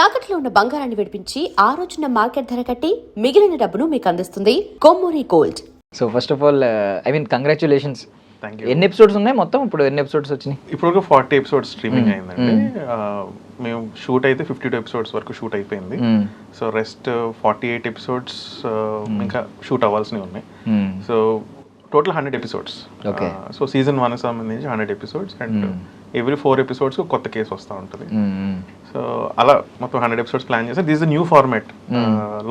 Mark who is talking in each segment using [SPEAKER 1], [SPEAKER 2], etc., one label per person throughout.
[SPEAKER 1] తాకట్లో ఉన్న బంగారాన్ని విడిపించి ఆ రోజున మార్కెట్ ధర కట్టి మిగిలిన డబ్బును మీకు అందిస్తుంది Kommuri gold.
[SPEAKER 2] So first of all I mean congratulations.
[SPEAKER 3] Thank you.
[SPEAKER 2] ఎన్ని ఎపిసోడ్స్ ఉన్నాయి మొత్తం? ఇప్పుడు ఎన్ని ఎపిసోడ్స్ వచ్చినాయి?
[SPEAKER 3] ఇప్పుడు 40 ఎపిసోడ్స్ స్ట్రీమింగ్ అయిందండి. మేము షూట్ అయితే 52 ఎపిసోడ్స్ వరకు షూట్ అయిపోయింది. సో రెస్ట్ 48 ఎపిసోడ్స్ ఇంకా షూట్ అవ్వాల్సినవి ఉన్నాయి. So total 100 episodes. So season 1 సంబంధించి 100 ఎపిసోడ్స్ అండ్ ఎవ్రీ 4 ఎపిసోడ్స్ కొత్త కేసు వస్తూ ఉంటుంది. సో అలా మొత్తం 100 ఎపిసోడ్స్ ప్లాన్ చేసి this new format,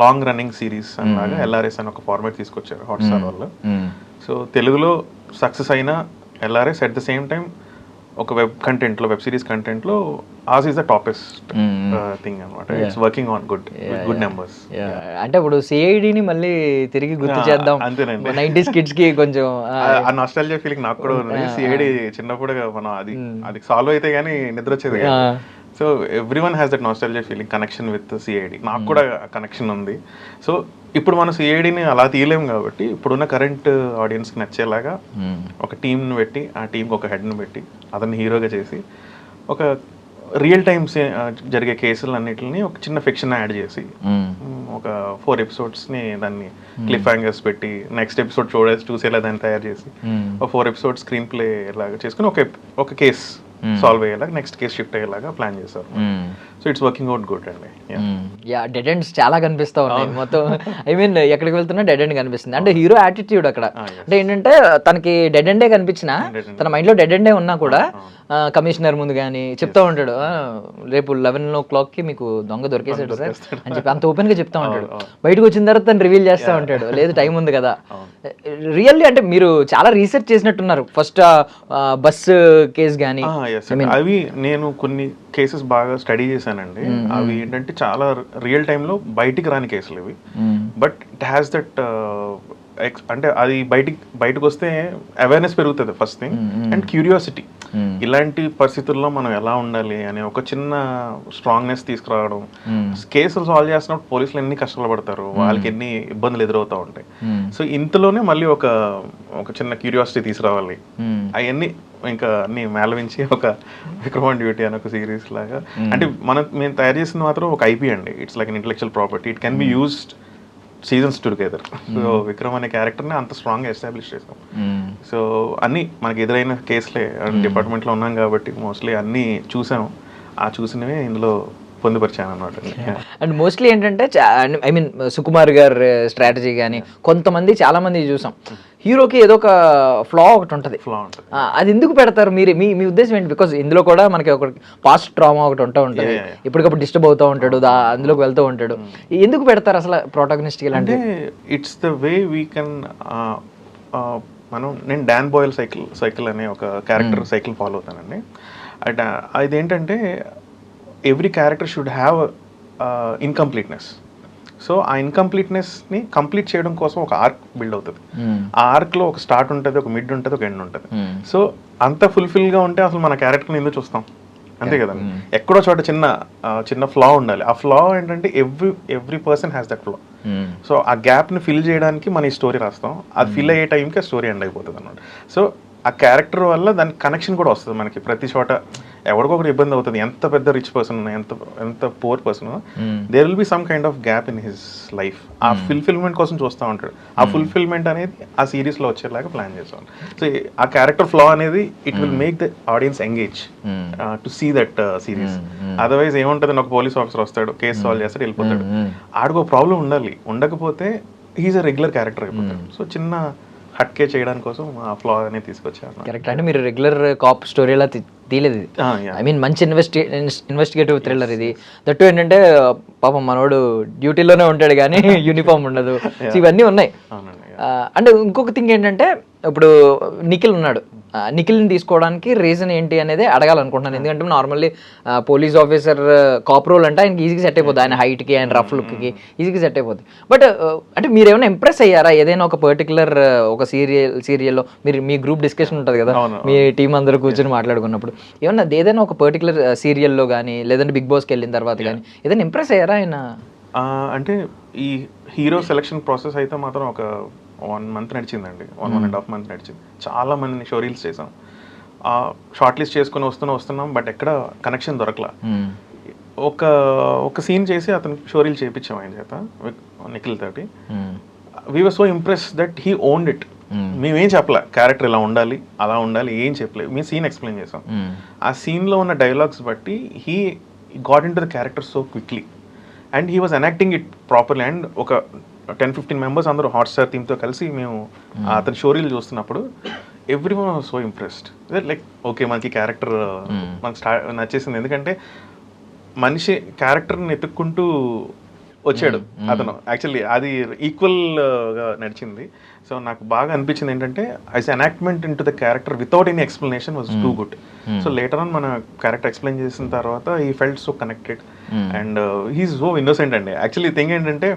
[SPEAKER 3] long running series అన్నలాగా ఎల్ఆర్ఎస్ అని ఒక ఫార్మాట్ తీసుకొచ్చారు హాట్స్టార్ వాళ్ళు. సో తెలుగులో సక్సెస్ అయిన LRS at the same time ఒక వెబ్ సిరీస్ కంటెంట్లో as is the toppest thing అనమాట. It's working on good numbers.
[SPEAKER 2] అంటే ఇప్పుడు సిఐడిని మళ్ళీ తిరిగి గుర్తు చేద్దాం
[SPEAKER 3] అంతేనండి.
[SPEAKER 2] 90s కిడ్స్ కి కొంచెం
[SPEAKER 3] ఆ నాస్టాల్జియా ఫీలింగ్ నాకు కూడా ఉంది. సిఐడి చిన్నప్పుడు మనం అది సాల్వ్ అయితే గానీ నిద్ర వచ్చేది. So every one has that nostalgia feeling, connection with CID. నాకు కూడా కనెక్షన్ ఉంది. సో ఇప్పుడు మనం సిఐడిని అలా తీయలేము కాబట్టి ఇప్పుడున్న కరెంట్ ఆడియన్స్కి నచ్చేలాగా ఒక టీంని పెట్టి, ఆ టీంకి ఒక హెడ్ని పెట్టి అతన్ని హీరోగా చేసి ఒక రియల్ టైమ్స్ జరిగే కేసులన్నిటిని ఒక చిన్న ఫిక్షన్ యాడ్ చేసి ఒక 4 ఎపిసోడ్స్ని దాన్ని క్లిఫ్ హ్యాంగర్స్ పెట్టి నెక్స్ట్ ఎపిసోడ్ చూసేలా దాన్ని తయారు చేసి ఒక 4 ఎపిసోడ్ స్క్రీన్ ప్లే లాగా చేసుకుని ఒక కేస్ సాల్వ్ అయ్యేలాగా, నెక్స్ట్ కేసు షిఫ్ట్ అయ్యేలాగా ప్లాన్ చేశారు. So it's working out good అండి.
[SPEAKER 2] డెడ్ ఎండ్స్ చాలా కనిపిస్తా ఉన్నాయి మొత్తం. ఐ మీన్ ఎక్కడికి వెళ్తున్నా డెడ్ ఎండ్ కనిపిస్తుంది. అంటే హీరో యాటిట్యూడ్ అక్కడ అంటే ఏంటంటే తనకి డెడ్ ఎండే కనిపించినా తన మైండ్ లో డెడ్ ఎండే ఉన్నా కూడా కమిషనర్ ముందు కానీ చెప్తా ఉంటాడు, రేపు 11 o'clock మీకు దొంగ దొరికేసాడు సార్ అని చెప్పి అంత ఓపెన్ గా చెప్తా ఉంటాడు. బయటకు వచ్చిన తర్వాత తను రివీల్ చేస్తా ఉంటాడు, లేదు టైం ఉంది కదా. రియల్లీ అంటే మీరు చాలా రీసెర్చ్ చేసినట్టున్నారు ఫస్ట్ బస్ కేసు కానీ.
[SPEAKER 3] అవి నేను కొన్ని కేసెస్ బాగా స్టడీ చేశానండి. అవి ఏంటంటే చాలా రియల్ టైంలో బయటికి రాని కేసులు ఇవి. బట్ ఇట్ హ్యాస్ దట్ అంటే అది బయటకు వస్తే అవేర్నెస్ పెరుగుతుంది ఫస్ట్ థింగ్, అండ్ క్యూరియాసిటీ. ఇలాంటి పరిస్థితుల్లో మనం ఎలా ఉండాలి అనే ఒక చిన్న స్ట్రాంగ్నెస్ తీసుకురావడం. కేసులు సాల్వ్ చేస్తున్నప్పుడు పోలీసులు ఎన్ని కష్టాలు పడతారు, వాళ్ళకి ఎన్ని ఇబ్బందులు ఎదురవుతూ ఉంటాయి. సో ఇంతలోనే మళ్ళీ ఒక చిన్న క్యూరియాసిటీ తీసుకురావాలి. అవన్నీ ఇంకా అన్ని మేళవించి ఒక విక్రమ్ డ్యూటీ అని ఒక సిరీస్ లాగా. అంటే మేము తయారు చేసింది మాత్రం ఒక ఐపీ అండి. It's like an intellectual property. It can be used seasons together. So Vikram అనే క్యారెక్టర్ని అంత స్ట్రాంగ్గా ఎస్టాబ్లిష్ చేసాం. సో అన్నీ మనకి ఎదురైన కేసులే, డిపార్ట్మెంట్లో ఉన్నాం కాబట్టి మోస్ట్లీ అన్నీ చూసాం. ఆ చూసినవే ఇందులో పొందుపరిచాను అనమాట.
[SPEAKER 2] అండ్ మోస్ట్లీ ఏంటంటే ఐ మీన్ సుకుమార్ గారి స్ట్రాటజీ కానీ కొంతమంది చాలా మంది చూసాం, హీరోకి ఏదో ఒక ఫ్లా ఒకటి ఉంటుంది. అది ఎందుకు పెడతారు మీరు? మీ ఉద్దేశం ఏంటి? బికాజ్ ఇందులో కూడా మనకి ఒక పాస్ట్ ట్రామా ఒకటి ఉంటుంది, ఇప్పటికప్పుడు డిస్టర్బ్ అవుతూ ఉంటాడు, అందులోకి వెళ్తూ ఉంటాడు. ఎందుకు పెడతారు అసలు ప్రోటాగనిస్ట్? అంటే
[SPEAKER 3] it's the way we can నేను డాన్ బాయిల్ సైకిల్ అనే ఒక క్యారెక్టర్ సైకిల్ ఫాలో అవుతానండి. అదేంటంటే every character should have incompleteness. So ఆ ఇన్కంప్లీట్నెస్ని కంప్లీట్ చేయడం కోసం ఒక ఆర్క్ బిల్డ్ అవుతుంది. ఆ ఆర్క్లో ఒక స్టార్ట్ ఉంటుంది, ఒక మిడ్ ఉంటుంది, ఒక ఎండ్ ఉంటుంది. సో అంత ఫుల్ఫిల్గా ఉంటే అసలు మన క్యారెక్టర్ని ఎందుకు చూస్తాం? అంతే కదండి. ఎక్కడో చోట చిన్న ఫ్లా ఉండాలి. ఆ ఫ్లా ఏంటంటే every person has that flaw. So ఆ గ్యాప్ని ఫిల్ చేయడానికి మన ఈ స్టోరీ రాస్తాం. అది ఫిల్ అయ్యే టైంకి ఆ స్టోరీ ఎండ్ అయిపోతుంది అన్నమాట. సో ఆ క్యారెక్టర్ వల్ల దానికి కనెక్షన్ కూడా వస్తుంది మనకి. ప్రతి చోట ఎవరికొకరు ఇబ్బంది అవుతుంది. ఎంత పెద్ద రిచ్ పర్సన్ ఉన్నా, ఎంత పూర్ పర్సన్ ఉన్నా, there will be some kind of gap in his life. ఆ ఫుల్ఫిల్మెంట్ కోసం చూస్తూ ఉంటాడు. ఆ ఫుల్ఫిల్మెంట్ అనేది ఆ సిరీస్లో వచ్చేలాగా ప్లాన్ చేస్తాం. సో ఆ క్యారెక్టర్ ఫ్లా అనేది it will make the audience engage to see that series. Otherwise ఏముంటుంది, ఒక పోలీస్ ఆఫీసర్ వస్తాడు, కేసు సాల్వ్ చేస్తాడు, వెళ్ళిపోతాడు. ఆడికి ఒక ప్రాబ్లం ఉండాలి, ఉండకపోతే హీఈస్ అ రెగ్యులర్ క్యారెక్టర్ అయిపోతాడు. సో చిన్న హట్కే చేయడానికి కోసం ఆ ఫ్లా అనేది తీసుకొచ్చాను.
[SPEAKER 2] కరెక్ట్. అంటే మీరు రెగ్యులర్ కాప్ స్టోరీ అలా తీయలేదు ఇది. ఐ మీన్ మంచి ఇన్వెస్టిగేటివ్ థ్రిల్లర్ ఇది. దట్టు ఏంటంటే పాపం మనోడు డ్యూటీలోనే ఉంటాడు కానీ యూనిఫామ్ ఉండదు. ఇవన్నీ ఉన్నాయి. అంటే ఇంకొక థింగ్ ఏంటంటే ఇప్పుడు నిఖిల్ ఉన్నాడు, నిఖిల్ని తీసుకోవడానికి రీజన్ ఏంటి అనేది అడగాలనుకుంటున్నాను. ఎందుకంటే normally police officer cop role అంటే ఆయనకి ఈజీగా సెట్ అయిపోతుంది, ఆయన హైట్కి, ఆయన రఫ్ లుక్కి ఈజీగా సెట్ అయిపోతుంది. బట్ అంటే మీరు ఏమైనా ఇంప్రెస్ అయ్యారా ఏదైనా ఒక పర్టికులర్ ఒక సీరియల్లో? మీరు మీ గ్రూప్ డిస్కషన్ ఉంటుంది కదా, మీ టీం అందరూ కూర్చొని మాట్లాడుకున్నప్పుడు ఏదైనా ఒక పర్టికులర్ సీరియల్లో కానీ లేదంటే బిగ్ బాస్కి వెళ్ళిన తర్వాత కానీ ఏదైనా ఇంప్రెస్ అయ్యారా ఆయన?
[SPEAKER 3] అంటే ఈ హీరో సెలక్షన్ ప్రాసెస్ అయితే మాత్రం ఒక 1 month నడిచిందండి. 1.5 months నడిచింది. చాలా మందిని షో రీల్స్ చేసాం, షార్ట్ లిస్ట్ చేసుకుని వస్తున్నాం. బట్ ఎక్కడ కనెక్షన్ దొరకలా. ఒక సీన్ చేసి అతను షోరీలు చేయించాం ఆయన చేత నిఖిల్ తోటి. We were so impress that he owned it. మేమేం చెప్పలే క్యారెక్టర్ ఇలా ఉండాలి అలా ఉండాలి ఏం చెప్పలేదు, మేము సీన్ ఎక్స్ప్లెయిన్ చేసాం. ఆ సీన్లో ఉన్న డైలాగ్స్ బట్టి he got in to the character so quickly and he was enacting it properly. And ఒక 10-15 మెంబర్స్ అందరూ హాట్స్టార్ థీమ్తో కలిసి మేము అతని షోరీలు చూస్తున్నప్పుడు every one was so impressed. Like okay మనకి క్యారెక్టర్ మనకు నచ్చేసింది, ఎందుకంటే మనిషి క్యారెక్టర్ని ఎత్తుక్కుంటూ వచ్చాడు అతను. యాక్చువల్లీ అది ఈక్వల్గా నడిచింది. సో నాకు బాగా అనిపించింది ఏంటంటే as enactment in to the character without any explanation was too good. So later on మన క్యారెక్టర్ ఎక్స్ప్లెయిన్ చేసిన తర్వాత ఈ felt so connected and he's so innocent అండి. యాక్చువల్లీ థింగ్ ఏంటంటే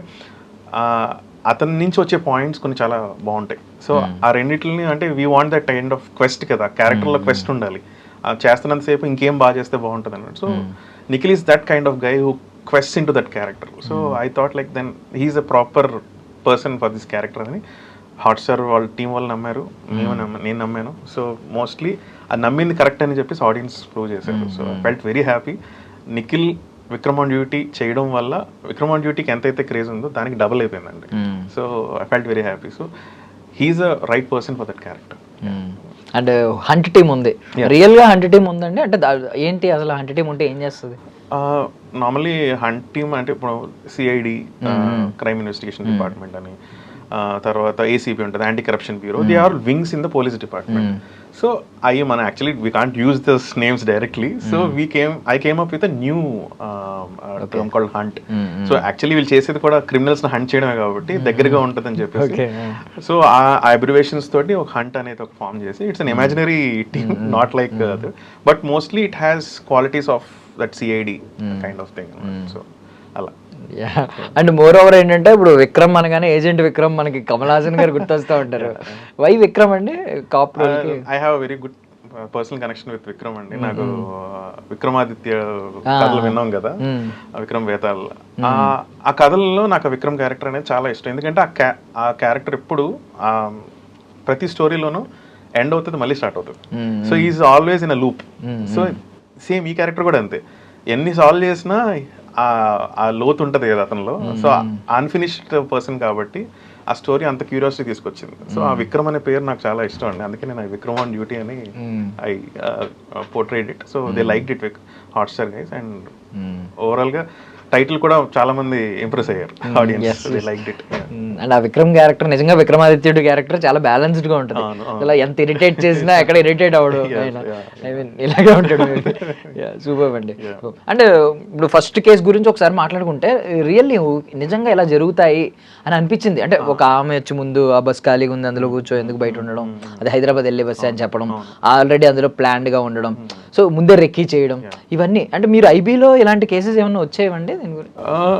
[SPEAKER 3] అతని నుంచి వచ్చే పాయింట్స్ కొన్ని చాలా బాగుంటాయి. సో ఆ రెండింటిని అంటే we want that kind of quest కదా, క్యారెక్టర్లో క్వెస్ట్ ఉండాలి. చేస్తున్నంతసేపు ఇంకేం బాగా చేస్తే బాగుంటుంది అన్నట్టు. So Nikhil is that kind of guy who quests into that character. So I thought like then he's a proper person for this character అని హాట్స్టార్ వాళ్ళ టీం వాళ్ళు నమ్మారు, నేను నమ్మాను. సో మోస్ట్లీ అది నమ్మింది కరెక్ట్ అని చెప్పేసి ఆడియన్స్ ప్రూవ్ చేశారు. So I felt very happy. Nikhil Vikram on duty చేయడం వల్ల విక్రమ్ ఆన్ డ్యూటీకి ఎంతైతే క్రేజ్ ఉందో దానికి డబుల్ అయిపోయిందండి. So I felt very happy. So he's a right person for that character.
[SPEAKER 2] And hunt team ఉంది, రియల్గా హంట్ టీమ్ ఉందండి. అంటే ఏంటి అసలు హంట్ టీమ్ ఉంటే ఏం చేస్తుంది?
[SPEAKER 3] నార్మల్లీ హంట్ టీమ్ అంటే ఇప్పుడు సిఐడి క్రైమ్ ఇన్వెస్టిగేషన్ డిపార్ట్మెంట్ అని, తర్వాత ఏసీపీ ఉంటుంది anti corruption bureau, they are wings in the police department. So అవి మన actually we can't use those names directly. So I came up with a new term called hunt. So actually వీళ్ళు చేసేది కూడా criminals ని hunt చేయడమే కాబట్టి దగ్గరగా ఉంటుందని చెప్పేసి సో ఆ అబ్రివేషన్స్ తోటి ఒక హంట్ అనేది ఒక ఫామ్ చేసి it's an imaginary team, not like other, but mostly it has qualities of that CID kind of thing. So అలా.
[SPEAKER 2] అండ్ మోర్ ఓవర్ ఏంటంటే ఇప్పుడు విక్రమ్ అనగానే ఏజెంట్ విక్రమ్ మనకి కమల్ హాసన్ గారు గుర్తొస్తూ ఉంటారు. వై విక్రమ్ అండి కాప్ రోల్ కి?
[SPEAKER 3] I have very good personal connection with Vikram అండి. నాకు విక్రమాదిత్య కథలు విన్నాం కదా, విక్రమ్ వేతాల్, ఆ కథలలో నాకు విక్రమ్ క్యారెక్టర్ అనేది చాలా ఇష్టం. ఎందుకంటే ఆ క్యారెక్టర్ ఎప్పుడు ప్రతి స్టోరీలోనూ ఎండ్ అవుతుంది మళ్ళీ స్టార్ట్ అవుతుంది. So is always in a loop. So same ఈ క్యారెక్టర్ కూడా అంతే, ఎన్ని సాల్వ్ చేసినా ఆ లోతు ఉంటుంది కదా అతనిలో. సో అన్ఫినిష్డ్ పర్సన్ కాబట్టి ఆ స్టోరీ అంత క్యూరియాసిటీ తీసుకొచ్చింది. సో ఆ విక్రమ్ అనే పేరు నాకు చాలా ఇష్టం అండి, అందుకే నేను విక్రమ్ ఆన్ డ్యూటీ అని I portrait it. So they like it with Hotstar guys and ఓవరాల్గా టైటిల్ కూడా చాలా మంది ఇంప్రెస్ అయ్యారు audience, they liked it.
[SPEAKER 2] And ఆ విక్రమ్ క్యారెక్టర్ నిజంగా విక్రమాదిత్యుడు క్యారెక్టర్ చాలా బ్యాలెన్స్డ్ గా ఉంటుంది. అలా ఎంత ఇరిటేట్ చేసినా ఎక్కడ ఇరిటేట్ అవడు, ఐ మీన్ ఇలాగే ఉంటాడు. సూపర్ అండి. అంటే ఇప్పుడు ఫస్ట్ కేసు గురించి ఒకసారి మాట్లాడుకుంటే రియల్లీ నిజంగా ఇలా జరుగుతాయి అని అనిపించింది. అంటే ఒక ఆమె వచ్చి ముందు ఆ బస్ ఖాళీగా ఉంది అందులో కూర్చో ఎందుకు బయట ఉండడం, అది హైదరాబాద్ వెళ్ళే బస్ అని చెప్పడం, ఆల్రెడీ అందులో ప్లాన్డ్ గా ఉండడం, సో ముందే రెక్కీ చేయడం, ఇవన్నీ. అంటే మీరు ఐబీలో ఇలాంటి కేసెస్ ఏమన్నా వచ్చాయండి దీని గురించి?